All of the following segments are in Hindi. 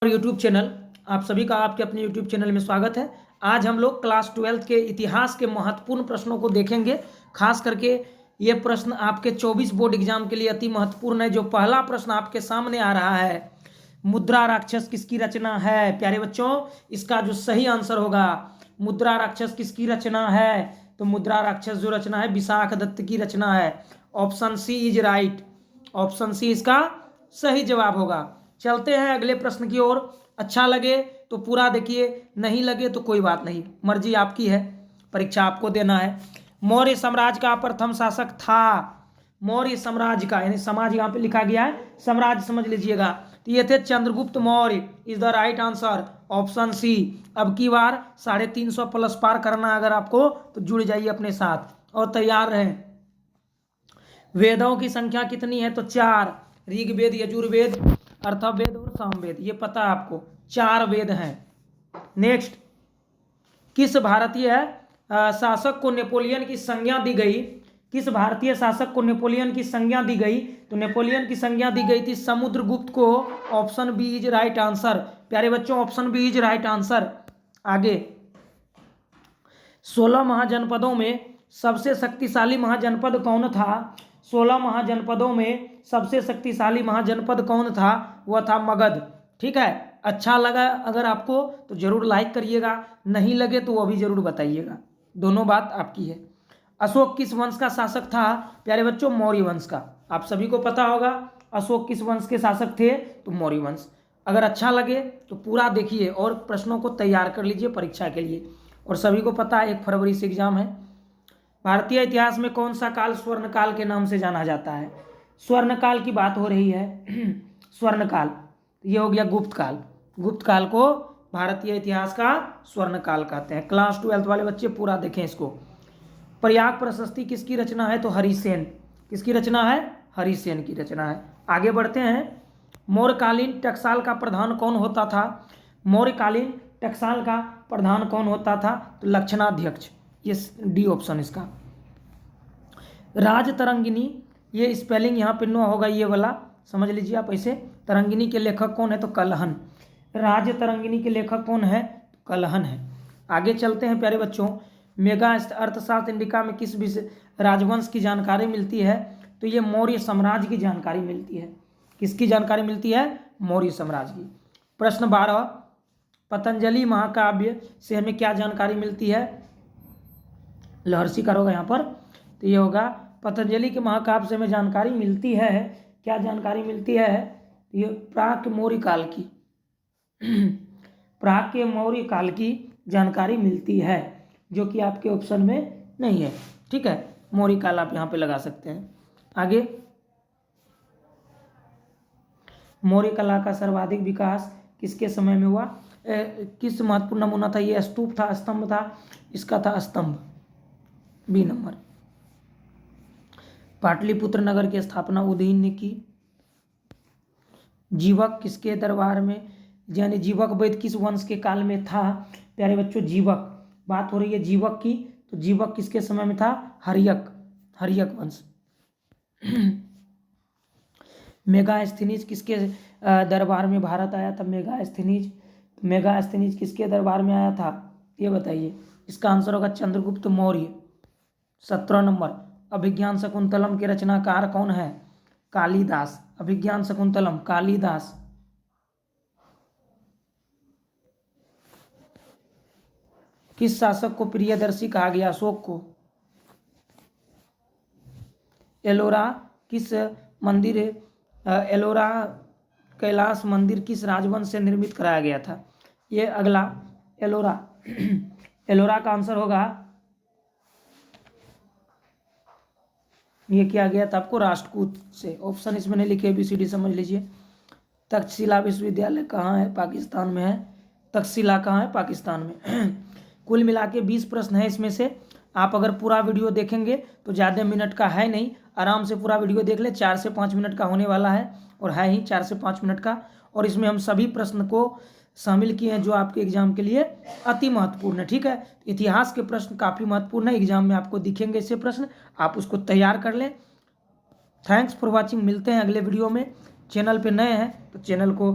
और यूट्यूब चैनल आप सभी का आपके अपने यूट्यूब चैनल में स्वागत है। आज हम लोग क्लास 12 के इतिहास के महत्वपूर्ण प्रश्नों को देखेंगे। खास करके ये प्रश्न आपके 24 बोर्ड एग्जाम के लिए अति महत्वपूर्ण है। जो पहला प्रश्न आपके सामने आ रहा है, मुद्रा राक्षस किसकी रचना है? प्यारे बच्चों, इसका जो सही आंसर होगा, मुद्रा राक्षस किसकी रचना है? तो मुद्रा राक्षस जो रचना है विशाख दत्त की रचना है। Option C is right. Option C इसका सही जवाब होगा। चलते हैं अगले प्रश्न की ओर। अच्छा लगे तो पूरा देखिए, नहीं लगे तो कोई बात नहीं, मर्जी आपकी है, परीक्षा आपको देना है। मौर्य साम्राज्य का प्रथम शासक था। मौर्य साम्राज्य का, यानी समाज यहाँ पे लिखा गया है, साम्राज्य समझ लीजिएगा। तो ये थे Chandragupta Maurya. Is the right answer option C. अब की बार 350 प्लस पार करना अगर आपको, तो जुड़ जाइए अपने साथ और तैयार रहें। वेदों की संख्या कितनी है? तो 4। ऋग्वेद, यजुर्वेद, अर्थवेद और सामवेद, ये पता है आपको, 4 वेद हैं। नेक्स्ट, किस भारतीय शासक को नेपोलियन की संज्ञा दी गई? किस भारतीय शासक को नेपोलियन की संज्ञा दी गई? तो नेपोलियन की संज्ञा दी गई थी समुद्रगुप्त को। Option B is right answer. प्यारे बच्चों, option B is right answer. आगे, 16 महाजनपदों में सबसे शक्तिशाली महाजनपद कौन था? 16 महाजनपदों में सबसे शक्तिशाली महाजनपद कौन था? वह था मगध। ठीक है, अच्छा लगा अगर आपको तो जरूर लाइक करिएगा, नहीं लगे तो वो भी जरूर बताइएगा, दोनों बात आपकी है। अशोक किस वंश का शासक था? प्यारे बच्चों, मौर्य वंश का। आप सभी को पता होगा अशोक किस वंश के शासक थे, तो मौर्य वंश। अगर अच्छा लगे तो पूरा देखिए और प्रश्नों को तैयार कर लीजिए परीक्षा के लिए। और सभी को पता है 1 फरवरी से एग्जाम है। भारतीय इतिहास में कौन सा काल स्वर्ण काल के नाम से जाना जाता है? स्वर्ण काल की बात हो रही है स्वर्ण काल, ये हो गया गुप्त काल। गुप्त काल को भारतीय इतिहास का स्वर्ण काल कहते हैं। क्लास 12 वाले बच्चे पूरा देखें इसको। प्रयाग प्रशस्ति किसकी रचना है? तो हरिसेन। किसकी रचना है? हरिसेन की रचना है। आगे बढ़ते हैं। मौर्यकालीन टकसाल का प्रधान कौन होता था? मौर्यकालीन टकसाल का प्रधान कौन होता था? तो लक्षणाध्यक्ष। ये डी ऑप्शन इसका। राज तरंगिनी, ये स्पेलिंग यहाँ पे नो होगा, ये वाला समझ लीजिए आप ऐसे। तरंगिनी के लेखक कौन है? तो कलहन। राज तरंगिनी के लेखक कौन है? तो कलहन है। आगे चलते हैं प्यारे बच्चों। मेगा अर्थशास्त्र इंडिका में किस विषय राजवंश की जानकारी मिलती है? तो ये मौर्य साम्राज्य की जानकारी मिलती है। किसकी जानकारी मिलती है? मौर्य साम्राज्य की। प्रश्न 12, पतंजलि महाकाव्य से हमें क्या जानकारी मिलती है? लहर्षि कर होगा यहाँ पर, तो ये होगा पतंजलि के महाकाव्य से हमें जानकारी मिलती है। क्या जानकारी मिलती है? ये प्राक मौर्य काल की प्राक के मौर्य काल की जानकारी मिलती है, जो कि आपके ऑप्शन में नहीं है। ठीक है, मौर्य काल आप यहाँ पे लगा सकते हैं। आगे, मौर्य कला का सर्वाधिक विकास किसके समय में हुआ? किस महत्वपूर्ण नमूना था? ये स्तूप था, स्तंभ था? इसका था स्तंभ, बी नंबर। पाटलिपुत्र नगर की स्थापना उदयन ने की। जीवक किसके दरबार में, यानी जीवक वैद्य किस वंश के काल में था? प्यारे बच्चों, जीवक, बात हो रही है जीवक की, तो जीवक किसके समय में था? हर्यक, हर्यक वंश। मेगास्थनीज किसके दरबार में भारत आया था? मेगास्थनीज, मेगास्थनीज किसके दरबार में आया था, ये बताइए। इसका आंसर होगा चंद्रगुप्त मौर्य। 17 नंबर, अभिज्ञान शकुंतलम के रचनाकार कौन है? कालिदास। अभिज्ञान शकुंतलम, कालिदास। किस शासक को प्रियदर्शी कहा गया? अशोक को। एलोरा किस मंदिर, एलोरा कैलाश मंदिर किस राजवंश से निर्मित कराया गया था? ये अगला एलोरा एलोरा का आंसर होगा, ये किया गया था आपको राष्ट्रकूट से। ऑप्शन इसमें नहीं लिखे, ABCD समझ लीजिए। तक्षशिला विश्वविद्यालय कहाँ है? पाकिस्तान में है। तक्षशिला कहाँ है? पाकिस्तान में। कुल मिला के 20 प्रश्न है इसमें से। आप अगर पूरा वीडियो देखेंगे तो ज़्यादा मिनट का है नहीं, आराम से पूरा वीडियो देख ले। 4 से 5 मिनट का होने वाला है, और है ही 4 से 5 मिनट का। और इसमें हम सभी प्रश्न को शामिल किए हैं जो आपके एग्जाम के लिए अति महत्वपूर्ण है। ठीक है, इतिहास के प्रश्न काफ़ी महत्वपूर्ण है, एग्जाम में आपको दिखेंगे ऐसे प्रश्न, आप उसको तैयार कर लें। थैंक्स फॉर वॉचिंग, मिलते हैं अगले वीडियो में। चैनल पे नए हैं तो चैनल को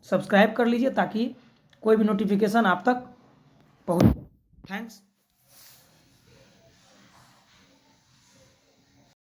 सब्सक्राइब कर लीजिए ताकि कोई भी नोटिफिकेशन आप तक पहुँच। थैंक्स।